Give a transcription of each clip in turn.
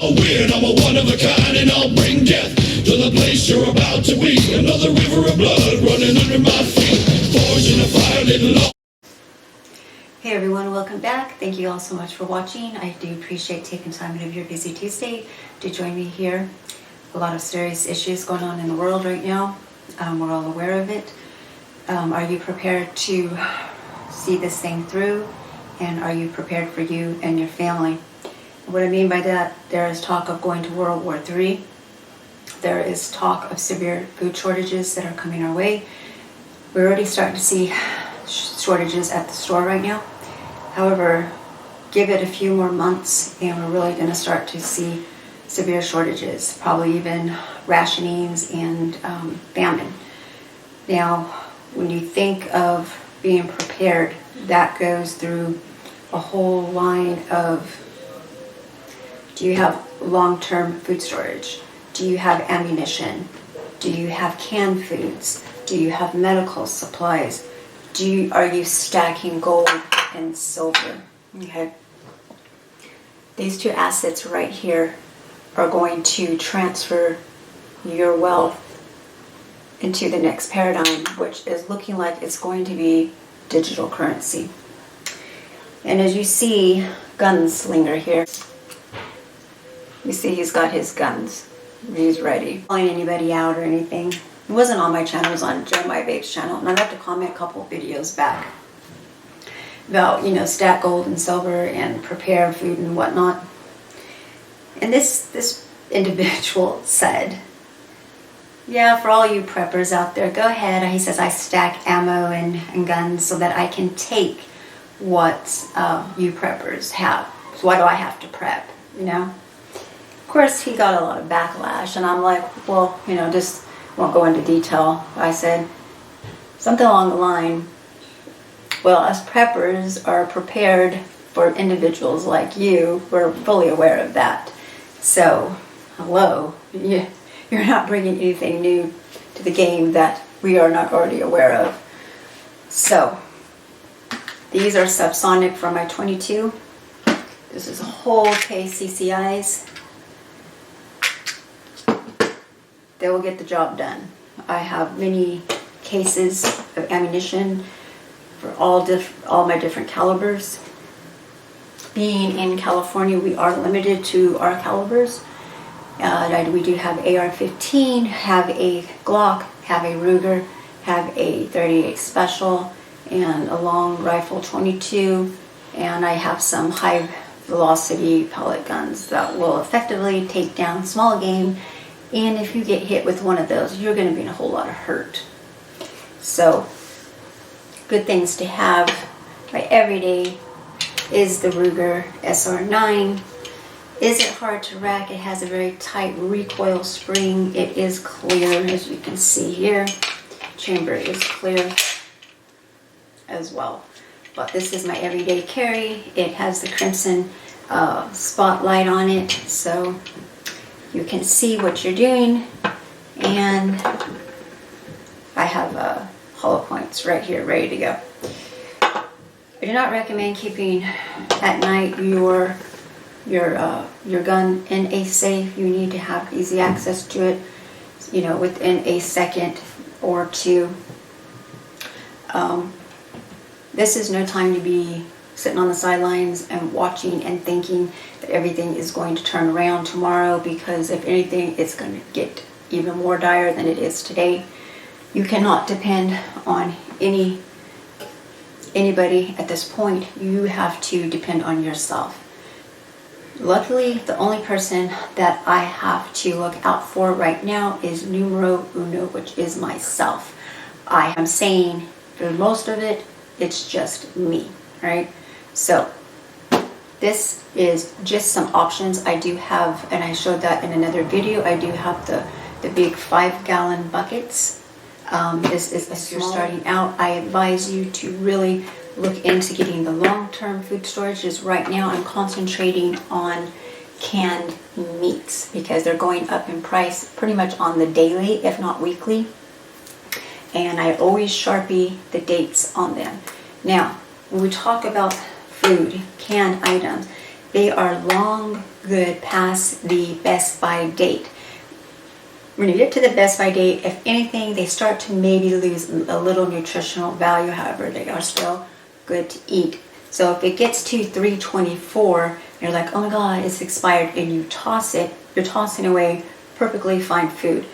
Weird, I'm a one of a kind, and I'll bring death to the place you're about to be. Another river of blood running under my feet, forging a fire lit low. Hey everyone, welcome back. Thank you all so much for watching. I do appreciate taking time out of your busy Tuesday to join me here. A lot of serious issues going on in the world right now. We're all aware of it. Are you prepared to see this thing through? And are you prepared for you and your family? What I mean by that, there is talk of going to World War III. There is talk of severe food shortages that are coming our way. We're already starting to see shortages at the store right now. However, give it a few more months and we're really going to start to see severe shortages, probably even rationings and famine. Now, when you think of being prepared, that goes through a whole line of: do you have long-term food storage? Do you have ammunition? Do you have canned foods? Do you have medical supplies? Are you stacking gold and silver? Okay. These two assets right here are going to transfer your wealth into the next paradigm, which is looking like it's going to be digital currency. And as you see, gunslinger here. You see he's got his guns. He's ready. Calling anybody out or anything. It wasn't on my channel, it was on Jeremiah Babe's channel. And I'd have to comment a couple of videos back about, stack gold and silver and prepare food and whatnot. And this individual said, yeah, for all you preppers out there, go ahead. He says, I stack ammo and guns so that I can take what you preppers have. So why do I have to prep, Of course, he got a lot of backlash, and I'm like, well, just won't go into detail. I said something along the line, well, us preppers are prepared for individuals like you. We're fully aware of that. So, hello, you're not bringing anything new to the game that we are not already aware of. So, these are subsonic from my 22. This is a whole case CCIs. They will get the job done. I have many cases of ammunition for all my different calibers. Being in California, we are limited to our calibers. We do have AR-15, have a Glock, have a Ruger, have a .38 Special, and a long rifle 22, and I have some high velocity pellet guns that will effectively take down small game. And if you get hit with one of those, you're going to be in a whole lot of hurt. So, good things to have. My everyday is the Ruger SR9. Is it hard to rack? It has a very tight recoil spring. It is clear, as you can see here. Chamber is clear as well. But this is my everyday carry. It has the crimson spotlight on it, so you can see what you're doing, and I have hollow points right here ready to go. I do not recommend keeping at night your gun in a safe. You need to have easy access to it, within a second or two. This is no time to be sitting on the sidelines and watching and thinking that everything is going to turn around tomorrow, because if anything, it's going to get even more dire than it is today. You cannot depend on anybody at this point. You have to depend on yourself. Luckily, the only person that I have to look out for right now is numero uno, which is myself. I am saying for most of it, it's just me, right? So this is just some options. I do have, and I showed that in another video, I do have the big 5-gallon buckets. This is, if you're starting out, I advise you to really look into getting the long-term food storages. Right now I'm concentrating on canned meats because they're going up in price pretty much on the daily, if not weekly. And I always Sharpie the dates on them. Now, when we talk about food, canned items, They are long good past the best by date. When you get to the best by date, if anything, they start to maybe lose a little nutritional value. However, they are still good to eat. So if it gets to 324, you're like, oh my God, it's expired, and you toss it, you're tossing away perfectly fine food.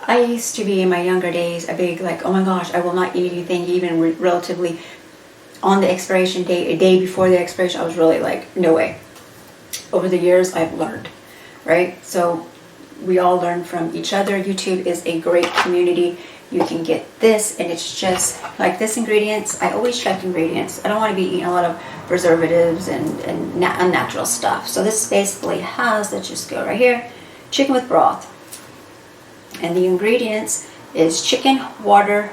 I used to be, in my younger days, a big like, oh my gosh, I will not eat anything even relatively on the expiration date, a day before the expiration. I was really like, no way. Over the years, I've learned, right? So we all learn from each other. YouTube is a great community. You can get this, and it's just like this ingredients. I always check ingredients. I don't want to be eating a lot of preservatives and unnatural stuff. So this basically has, let's just go right here, chicken with broth. And the ingredients is chicken, water,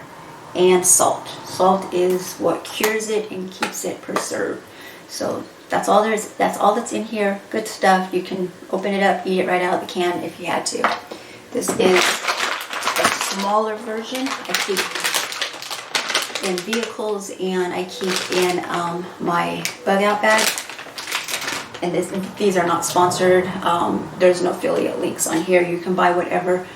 and salt. Salt is what cures it and keeps it preserved. So that's all there is. That's all that's in here. Good stuff. You can open it up, eat it right out of the can if you had to. This is a smaller version. I keep in vehicles, and I keep in my bug out bag. And these are not sponsored. There's no affiliate links on here. You can buy whatever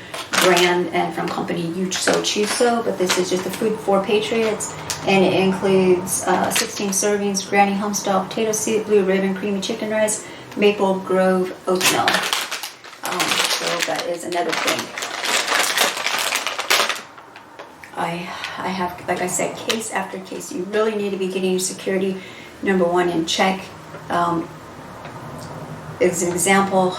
brand and from company you so choose so, but this is just the food for patriots, and it includes 16 servings Granny home style potato soup, blue ribbon creamy chicken rice, maple grove oatmeal. So that is another thing. I have, like I said, case after case. You really need to be getting your security, number one, in check. As an example,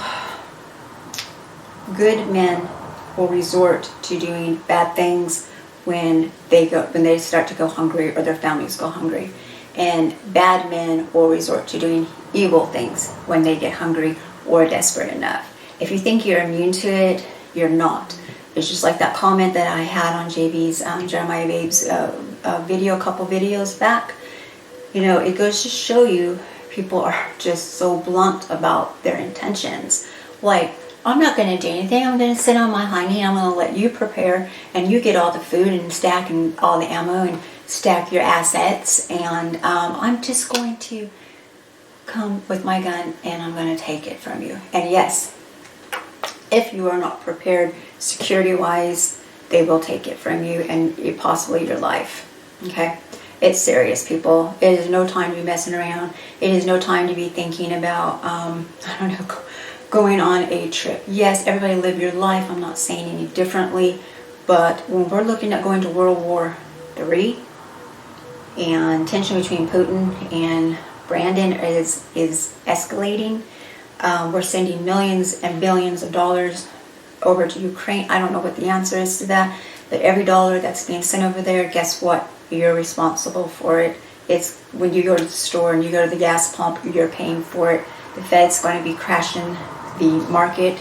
good men will resort to doing bad things when they start to go hungry or their families go hungry, and bad men will resort to doing evil things when they get hungry or desperate enough. If you think you're immune to it, you're not. It's just like that comment that I had on JB's Jeremiah Babe's video a couple videos back. You know, it goes to show you people are just so blunt about their intentions. Like, I'm not going to do anything. I'm going to sit on my hiney. I'm going to let you prepare, and you get all the food and stack and all the ammo and stack your assets. And I'm just going to come with my gun, and I'm going to take it from you. And yes, if you are not prepared security-wise, they will take it from you and possibly your life. Okay? It's serious, people. It is no time to be messing around. It is no time to be thinking about, going on a trip. Yes, everybody live your life. I'm not saying any differently. But when we're looking at going to World War III, and tension between Putin and Brandon is escalating, we're sending millions and billions of dollars over to Ukraine. I don't know what the answer is to that, but every dollar that's being sent over there, guess what? You're responsible for it. It's when you go to the store and you go to the gas pump, you're paying for it. The Fed's going to be crashing the market.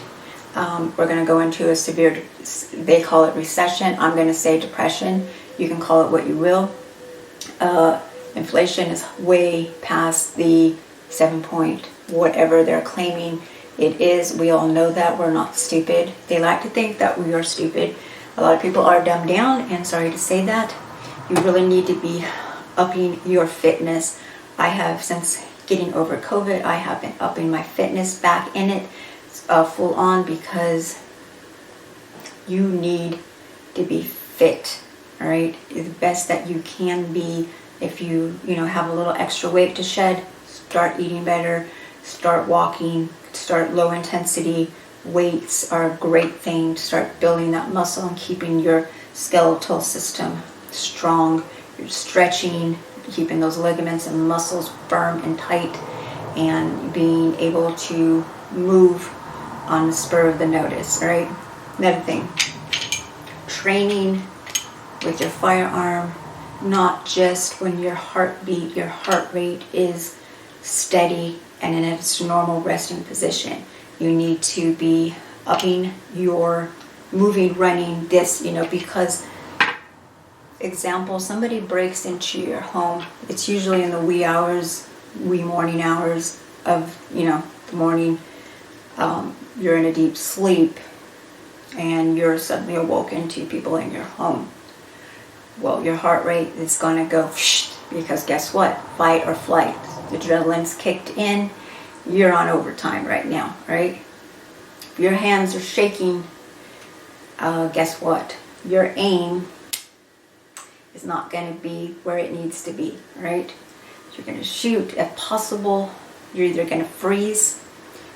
We're going to go into a severe, they call it recession. I'm going to say depression. You can call it what you will. Inflation is way past the 7 point whatever they're claiming it is. We all know that. We're not stupid. They like to think that we are stupid. A lot of people are dumbed down, and sorry to say that. You really need to be upping your fitness. I have, since getting over COVID, I have been upping my fitness back in it full on, because you need to be fit, all right? The best that you can be. If you have a little extra weight to shed, start eating better, start walking, start low intensity. Weights are a great thing to start building that muscle and keeping your skeletal system strong. You're stretching, keeping those ligaments and muscles firm and tight, and being able to move on the spur of the notice, all right? Another thing, training with your firearm, not just when your heart rate is steady and in its normal resting position. You need to be upping your moving, running, this, because, example, somebody breaks into your home. It's usually in the wee morning hours of, the morning. You're in a deep sleep, and you're suddenly awoken to people in your home. Well, your heart rate is going to go, because guess what? Fight or flight. The adrenaline's kicked in, you're on overtime right now, right? If your hands are shaking, guess what? Your aim is not going to be where it needs to be, right? You're going to shoot. If possible, you're either going to freeze,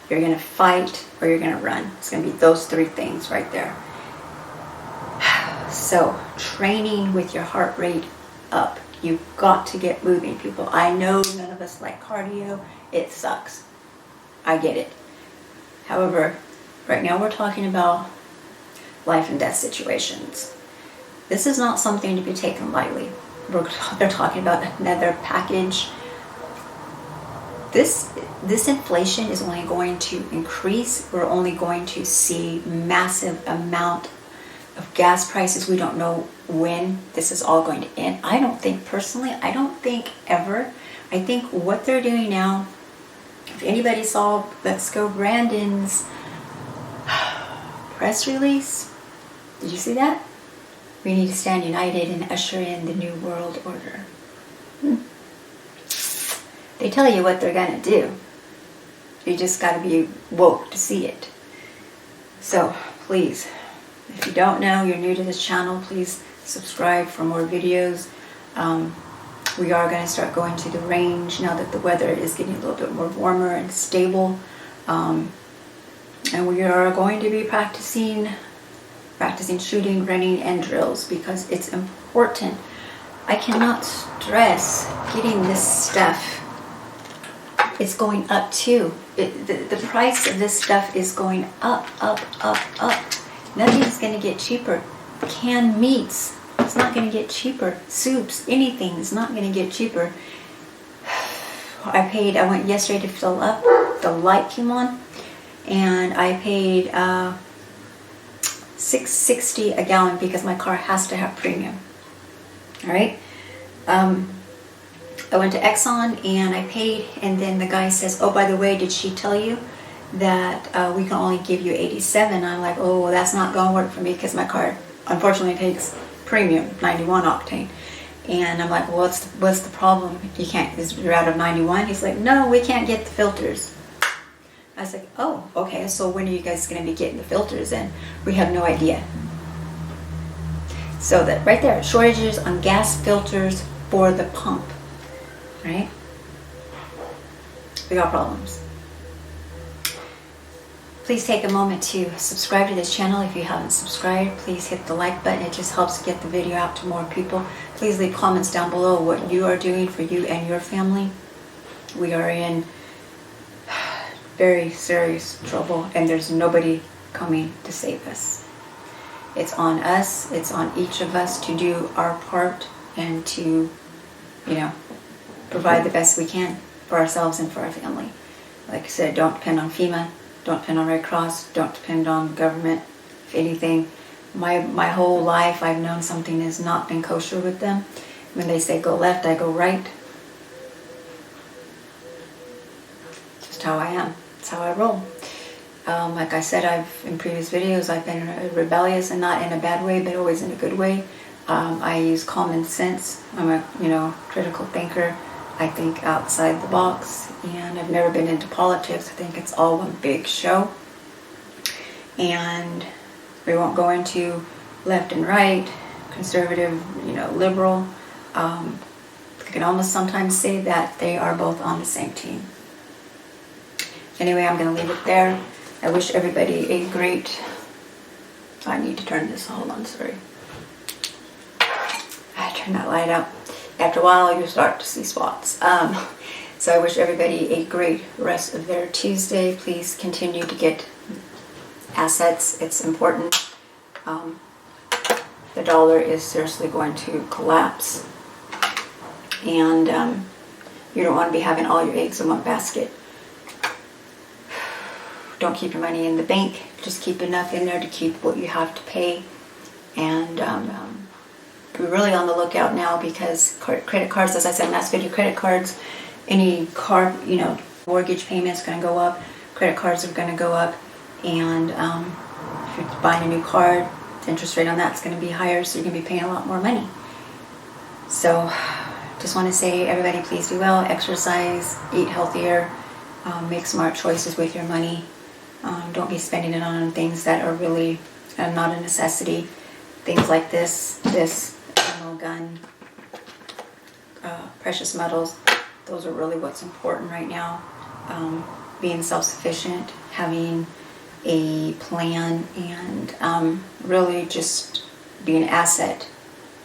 you're going to fight, or you're going to run. It's going to be those three things right there. So, training with your heart rate up. You've got to get moving, people. I know none of us like cardio. It sucks. I get it. However, right now we're talking about life and death situations. This is not something to be taken lightly. They're talking about another package. This inflation is only going to increase. We're only going to see massive amount of gas prices. We don't know when this is all going to end. I don't think ever. I think what they're doing now, if anybody saw Let's Go Brandon's press release, did you see that? We need to stand united and usher in the new world order. They tell you what they're going to do. You just got to be woke to see it. So, please, if you don't know, you're new to this channel, please subscribe for more videos. We are going to start going to the range now that the weather is getting a little bit more warmer and stable. And we are going to be practicing shooting, running, and drills because it's important. I cannot stress getting this stuff. It's going up too. The price of this stuff is going up. Nothing's going to get cheaper. Canned meats, it's not going to get cheaper. Soups, anything is not going to get cheaper. I went yesterday to fill up. The light came on, and I paid $6.60 a gallon because my car has to have premium. All right. I went to Exxon and I paid, and then the guy says, "Oh, by the way, did she tell you that we can only give you 87?" I'm like, "Oh, well, that's not gonna work for me because my car unfortunately takes premium 91 octane." And I'm like, "Well, what's the problem? You're out of 91?" He's like, "No, we can't get the filters." I was like, "Oh, okay, so when are you guys going to be getting the filters in?" We have no idea. So that right there, shortages on gas filters for the pump, right? We got problems. Please take a moment to subscribe to this channel if you haven't subscribed. Please hit the like button. It just helps get the video out to more people. Please leave comments down below what you are doing for you and your family. We are in very serious trouble, and there's nobody coming to save us. It's on us. It's on each of us to do our part and to, provide the best we can for ourselves and for our family. Like I said, don't depend on FEMA. Don't depend on Red Cross. Don't depend on government. If anything, my whole life I've known something has not been kosher with them. When they say go left, I go right. Just how I am. It's how I roll. Like I said, in previous videos, I've been rebellious, and not in a bad way, but always in a good way. I use common sense. I'm a critical thinker. I think outside the box, and I've never been into politics. I think it's all one big show. And we won't go into left and right, conservative, liberal. I can almost sometimes say that they are both on the same team. Anyway, I'm going to leave it there. I wish everybody a great... I need to turn this. Hold on, sorry. I turn that light out. After a while, you start to see spots. So I wish everybody a great rest of their Tuesday. Please continue to get assets. It's important. The dollar is seriously going to collapse. And you don't want to be having all your eggs in one basket. Don't keep your money in the bank. Just keep enough in there to keep what you have to pay. And we're really on the lookout now because credit cards, as I said in last video, credit cards, any car, mortgage payment's going to go up. Credit cards are going to go up. And if you're buying a new card, the interest rate on that's going to be higher, so you're going to be paying a lot more money. So just want to say, everybody, please do well, exercise, eat healthier, Make smart choices with your money. Don't be spending it on things that are really not a necessity. Things like this ammo, gun, precious metals, those are really what's important right now. Being self-sufficient, having a plan, and really just be an asset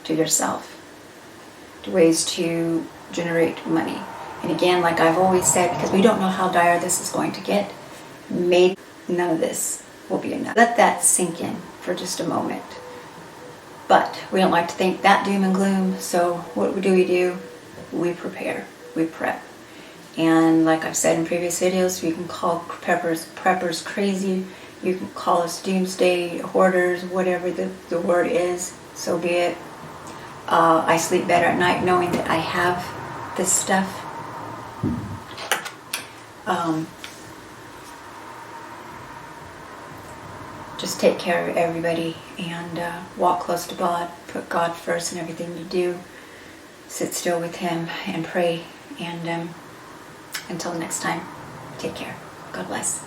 to yourself. Ways to generate money. And again, like I've always said, because we don't know how dire this is going to get, maybe none of this will be enough. Let that sink in for just a moment. But we don't like to think that doom and gloom, so what do? We prepare, we prep. And like I've said in previous videos, you can call preppers crazy, you can call us doomsday hoarders, whatever the word is, so be it. I sleep better at night knowing that I have this stuff. Just take care of everybody and walk close to God. Put God first in everything you do. Sit still with Him and pray. And until next time, take care. God bless.